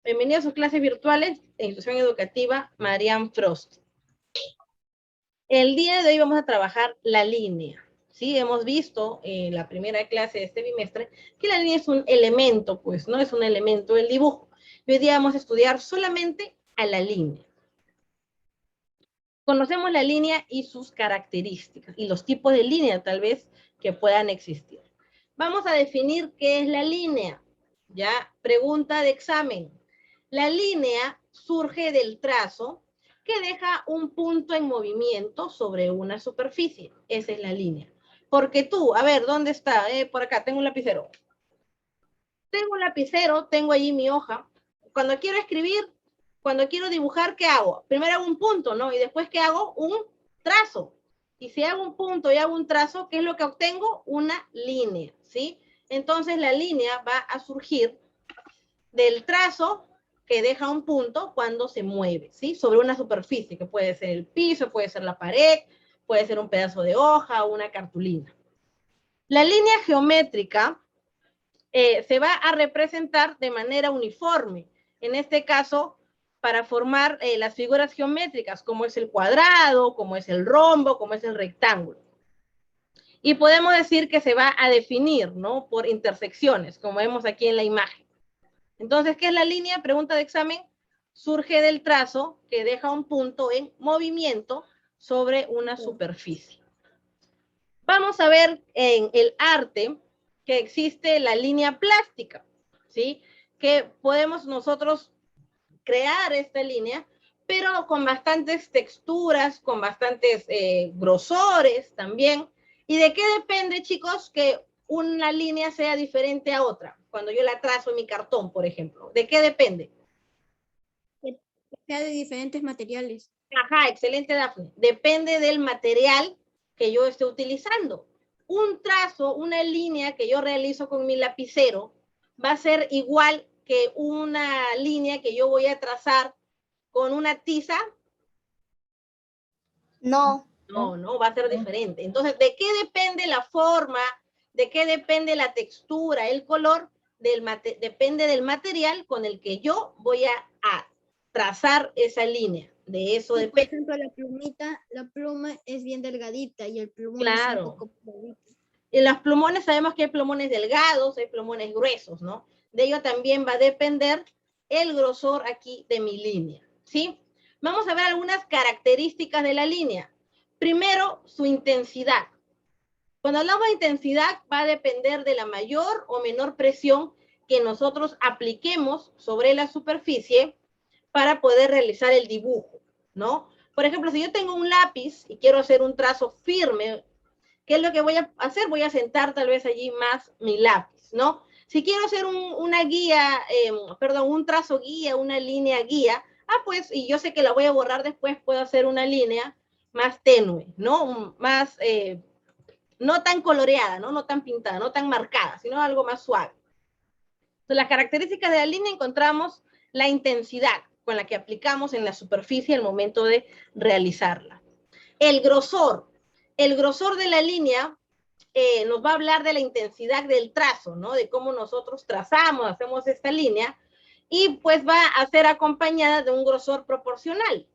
Bienvenidos a sus clases virtuales de Institución Educativa Marianne Frost. El día de hoy vamos a trabajar la línea. ¿Sí? Hemos visto en la primera clase de este bimestre que la línea es un elemento, pues, no es un elemento del dibujo. Y hoy día vamos a estudiar solamente a la línea. Conocemos la línea y sus características y los tipos de línea tal vez que puedan existir. Vamos a definir qué es la línea. Ya, pregunta de examen. La línea surge del trazo que deja un punto en movimiento sobre una superficie. Esa es la línea. Porque tú, a ver, ¿dónde está? Por acá, tengo un lapicero. Tengo un lapicero, tengo allí mi hoja. Cuando quiero escribir, cuando quiero dibujar, ¿qué hago? Primero hago un punto, ¿no? Y después, ¿qué hago? Un trazo. Y si hago un punto y hago un trazo, ¿qué es lo que obtengo? Una línea, ¿sí? Entonces la línea va a surgir del trazo que deja un punto cuando se mueve, ¿sí? Sobre una superficie, que puede ser el piso, puede ser la pared, puede ser un pedazo de hoja o una cartulina. La línea geométrica se va a representar de manera uniforme. En este caso, para formar las figuras geométricas, como es el cuadrado, como es el rombo, como es el rectángulo. Y podemos decir que se va a definir, ¿no? Por intersecciones, como vemos aquí en la imagen. Entonces, ¿qué es la línea? Pregunta de examen. Surge del trazo que deja un punto en movimiento sobre una superficie. Vamos a ver en el arte que existe la línea plástica, ¿sí? Que podemos nosotros crear esta línea, pero con bastantes texturas, con bastantes grosores también. ¿Y de qué depende, chicos, que una línea sea diferente a otra? Cuando yo la trazo en mi cartón, por ejemplo. ¿De qué depende? Que sea de diferentes materiales. Ajá, excelente, Dafne. Depende del material que yo esté utilizando. Un trazo, una línea que yo realizo con mi lapicero va a ser igual que una línea que yo voy a trazar con una tiza. No. No, va a ser diferente. Entonces, ¿de qué depende la forma? ¿De qué depende la textura, el color? Depende del material con el que yo voy a trazar esa línea. De eso Sí, por depende. ejemplo, la pluma es bien delgadita y el plumón es un Claro. poco pegadito. En los plumones sabemos que hay plumones delgados, hay plumones gruesos, ¿no? De ello también va a depender el grosor aquí de mi línea, ¿sí? Vamos a ver algunas características de la línea. Primero, su intensidad. Cuando hablamos de intensidad, va a depender de la mayor o menor presión que nosotros apliquemos sobre la superficie para poder realizar el dibujo, ¿no? Por ejemplo, si yo tengo un lápiz y quiero hacer un trazo firme, ¿qué es lo que voy a hacer? Voy a sentar tal vez allí más mi lápiz, ¿no? Si quiero hacer una guía, un trazo guía, una línea guía, pues, y yo sé que la voy a borrar después, puedo hacer una línea más tenue, ¿no? Más, no tan coloreada, ¿no? No tan pintada, no tan marcada, sino algo más suave. Entonces, las características de la línea encontramos la intensidad con la que aplicamos en la superficie al momento de realizarla. El grosor de la línea nos va a hablar de la intensidad del trazo, ¿no? De cómo nosotros trazamos, hacemos esta línea, y pues va a ser acompañada de un grosor proporcional.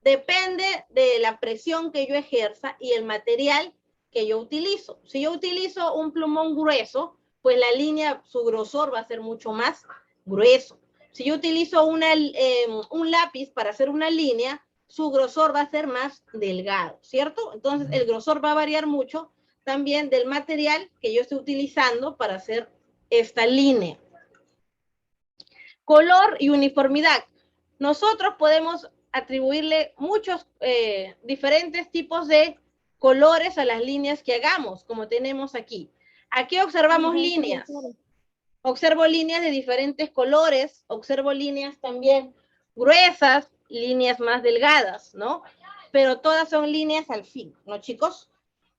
Depende de la presión que yo ejerza y el material que yo utilizo. Si yo utilizo un plumón grueso, pues la línea, su grosor va a ser mucho más grueso. Si yo utilizo un lápiz para hacer una línea, su grosor va a ser más delgado, ¿cierto? Entonces el grosor va a variar mucho también del material que yo estoy utilizando para hacer esta línea. Color y uniformidad. Nosotros podemos atribuirle muchos diferentes tipos de colores a las líneas que hagamos, como tenemos aquí. Aquí observamos líneas. Observo líneas de diferentes colores, observo líneas también gruesas, líneas más delgadas, ¿no? Pero todas son líneas al fin, ¿no, chicos?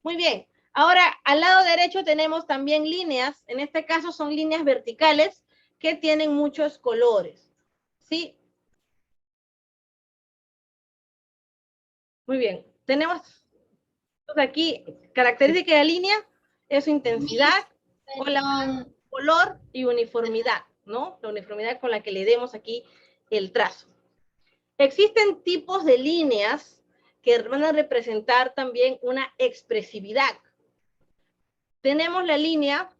Muy bien. Ahora, al lado derecho tenemos también líneas, en este caso son líneas verticales que tienen muchos colores, ¿sí? Muy bien. Tenemos aquí característica de la línea, es su intensidad, color y uniformidad, ¿no? La uniformidad con la que le demos aquí el trazo. Existen tipos de líneas que van a representar también una expresividad. Tenemos la línea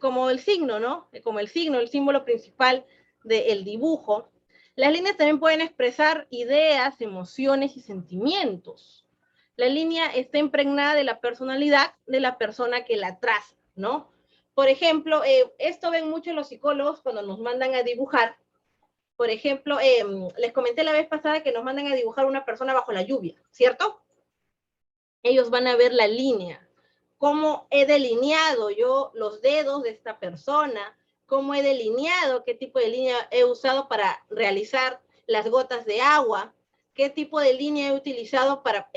como el signo, ¿no? Como el signo, el símbolo principal del dibujo. Las líneas también pueden expresar ideas, emociones y sentimientos. La línea está impregnada de la personalidad de la persona que la traza, ¿no? Por ejemplo, esto ven mucho los psicólogos cuando nos mandan a dibujar. Por ejemplo, les comenté la vez pasada que nos mandan a dibujar una persona bajo la lluvia, ¿cierto? Ellos van a ver la línea, cómo he delineado yo los dedos de esta persona, cómo he delineado, qué tipo de línea he usado para realizar las gotas de agua, qué tipo de línea he utilizado para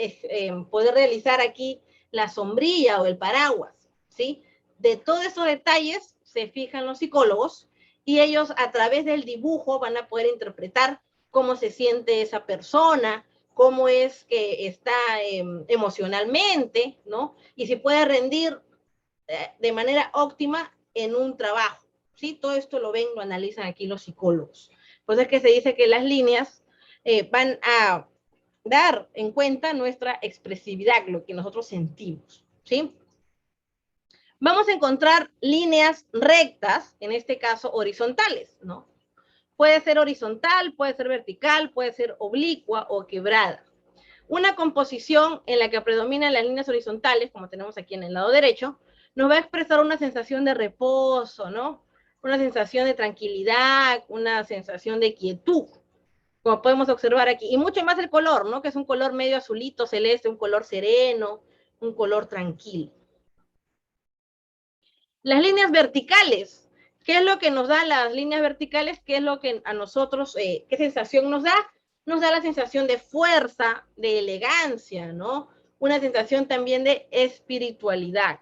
poder realizar aquí la sombrilla o el paraguas, ¿sí? De todos esos detalles se fijan los psicólogos y ellos a través del dibujo van a poder interpretar cómo se siente esa persona, cómo es que está emocionalmente, ¿no? Y si puede rendir de manera óptima en un trabajo, ¿sí? Todo esto lo ven, lo analizan aquí los psicólogos. Pues es que se dice que las líneas van a dar en cuenta nuestra expresividad, lo que nosotros sentimos, ¿sí? Vamos a encontrar líneas rectas, en este caso horizontales, ¿no? Puede ser horizontal, puede ser vertical, puede ser oblicua o quebrada. Una composición en la que predominan las líneas horizontales, como tenemos aquí en el lado derecho, nos va a expresar una sensación de reposo, ¿no? Una sensación de tranquilidad, una sensación de quietud, como podemos observar aquí. Y mucho más el color, ¿no? Que es un color medio azulito, celeste, un color sereno, un color tranquilo. Las líneas verticales. ¿Qué es lo que nos da las líneas verticales? ¿Qué es lo que a nosotros, qué sensación nos da? Nos da la sensación de fuerza, de elegancia, ¿no? Una sensación también de espiritualidad.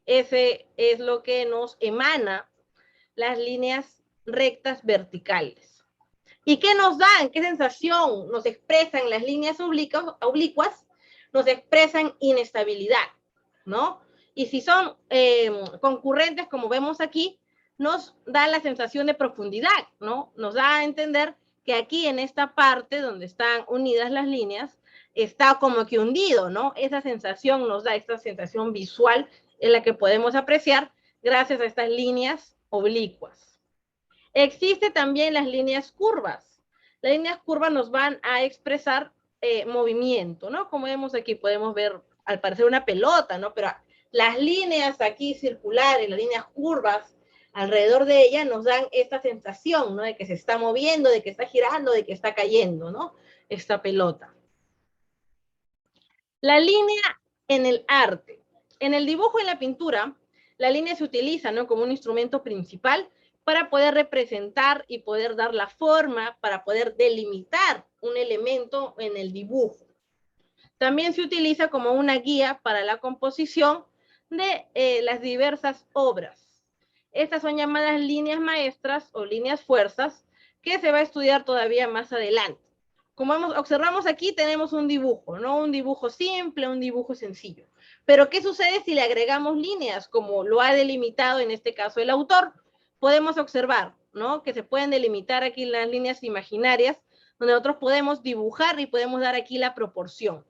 Ese es lo que nos emana las líneas rectas verticales. ¿Y qué nos dan? ¿Qué sensación nos expresan las líneas oblicuas? Nos expresan inestabilidad, ¿no? Y si son concurrentes, como vemos aquí, nos da la sensación de profundidad, ¿no? Nos da a entender que aquí en esta parte donde están unidas las líneas, está como que hundido, ¿no? Esa sensación nos da esta sensación visual en la que podemos apreciar gracias a estas líneas oblicuas. Existe también las líneas curvas. Las líneas curvas nos van a expresar movimiento, ¿no? Como vemos aquí, podemos ver al parecer una pelota, ¿no? Pero las líneas aquí circulares, las líneas curvas alrededor de ella nos dan esta sensación, ¿no? De que se está moviendo, de que está girando, de que está cayendo, ¿no? Esta pelota. La línea en el arte. En el dibujo y en la pintura, la línea se utiliza, ¿no? Como un instrumento principal para poder representar y poder dar la forma, para poder delimitar un elemento en el dibujo. También se utiliza como una guía para la composición de las diversas obras. Estas son llamadas líneas maestras o líneas fuerzas, que se va a estudiar todavía más adelante. Como observamos aquí, tenemos un dibujo, ¿no? Un dibujo simple, un dibujo sencillo. Pero, ¿qué sucede si le agregamos líneas, como lo ha delimitado en este caso el autor? Podemos observar, ¿no? Que se pueden delimitar aquí las líneas imaginarias, donde nosotros podemos dibujar y podemos dar aquí la proporción.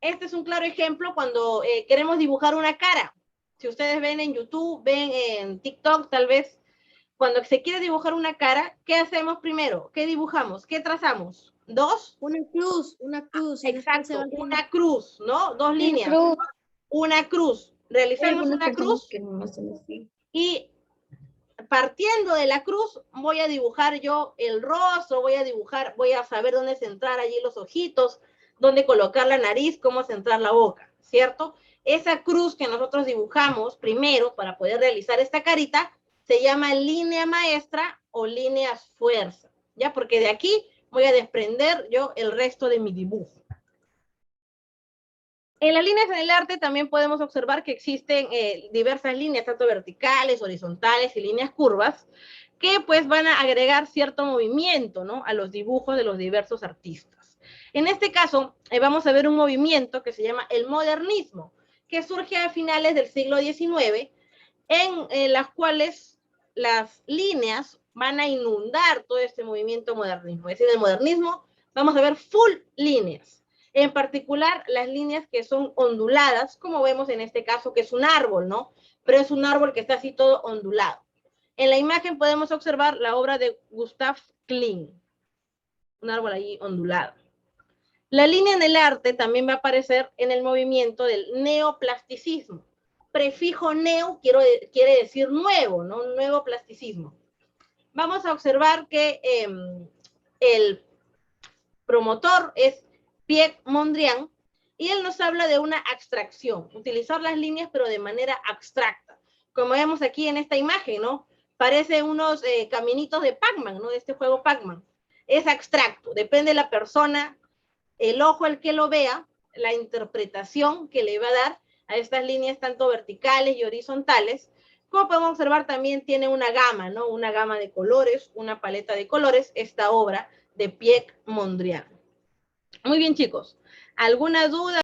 Este es un claro ejemplo cuando queremos dibujar una cara. Si ustedes ven en YouTube, ven en TikTok, tal vez, cuando se quiere dibujar una cara, ¿qué hacemos primero? ¿Qué dibujamos? ¿Qué trazamos? ¿Dos? Una cruz. Exacto, una cruz, ¿no? Dos líneas. Una cruz. Realizamos una cruz y partiendo de la cruz voy a dibujar yo el rostro, voy a saber dónde centrar allí los ojitos, dónde colocar la nariz, cómo centrar la boca, ¿cierto? Esa cruz que nosotros dibujamos primero para poder realizar esta carita se llama línea maestra o líneas fuerza, ¿ya? Porque de aquí voy a desprender yo el resto de mi dibujo. En las líneas del arte también podemos observar que existen diversas líneas, tanto verticales, horizontales y líneas curvas, que pues van a agregar cierto movimiento, ¿no? A los dibujos de los diversos artistas. En este caso, vamos a ver un movimiento que se llama el modernismo, que surge a finales del siglo XIX, en las cuales las líneas van a inundar todo este movimiento modernismo. Es decir, el modernismo vamos a ver full líneas. En particular, las líneas que son onduladas, como vemos en este caso, que es un árbol, ¿no? Pero es un árbol que está así todo ondulado. En la imagen podemos observar la obra de Gustav Klimt. Un árbol ahí ondulado. La línea en el arte también va a aparecer en el movimiento del neoplasticismo. Prefijo neo quiere decir nuevo, ¿no? Nuevo plasticismo. Vamos a observar que el promotor es Pierre Mondrian y él nos habla de una abstracción, utilizar las líneas pero de manera abstracta. Como vemos aquí en esta imagen, ¿no? Parecen unos caminitos de Pac-Man, ¿no? De este juego Pac-Man. Es abstracto, depende de la persona, el ojo al que lo vea, la interpretación que le va a dar a estas líneas tanto verticales y horizontales. Como podemos observar, también tiene una gama, ¿no? Una gama de colores, una paleta de colores, esta obra de Pierre Mondrian. Muy bien, chicos. ¿Alguna duda?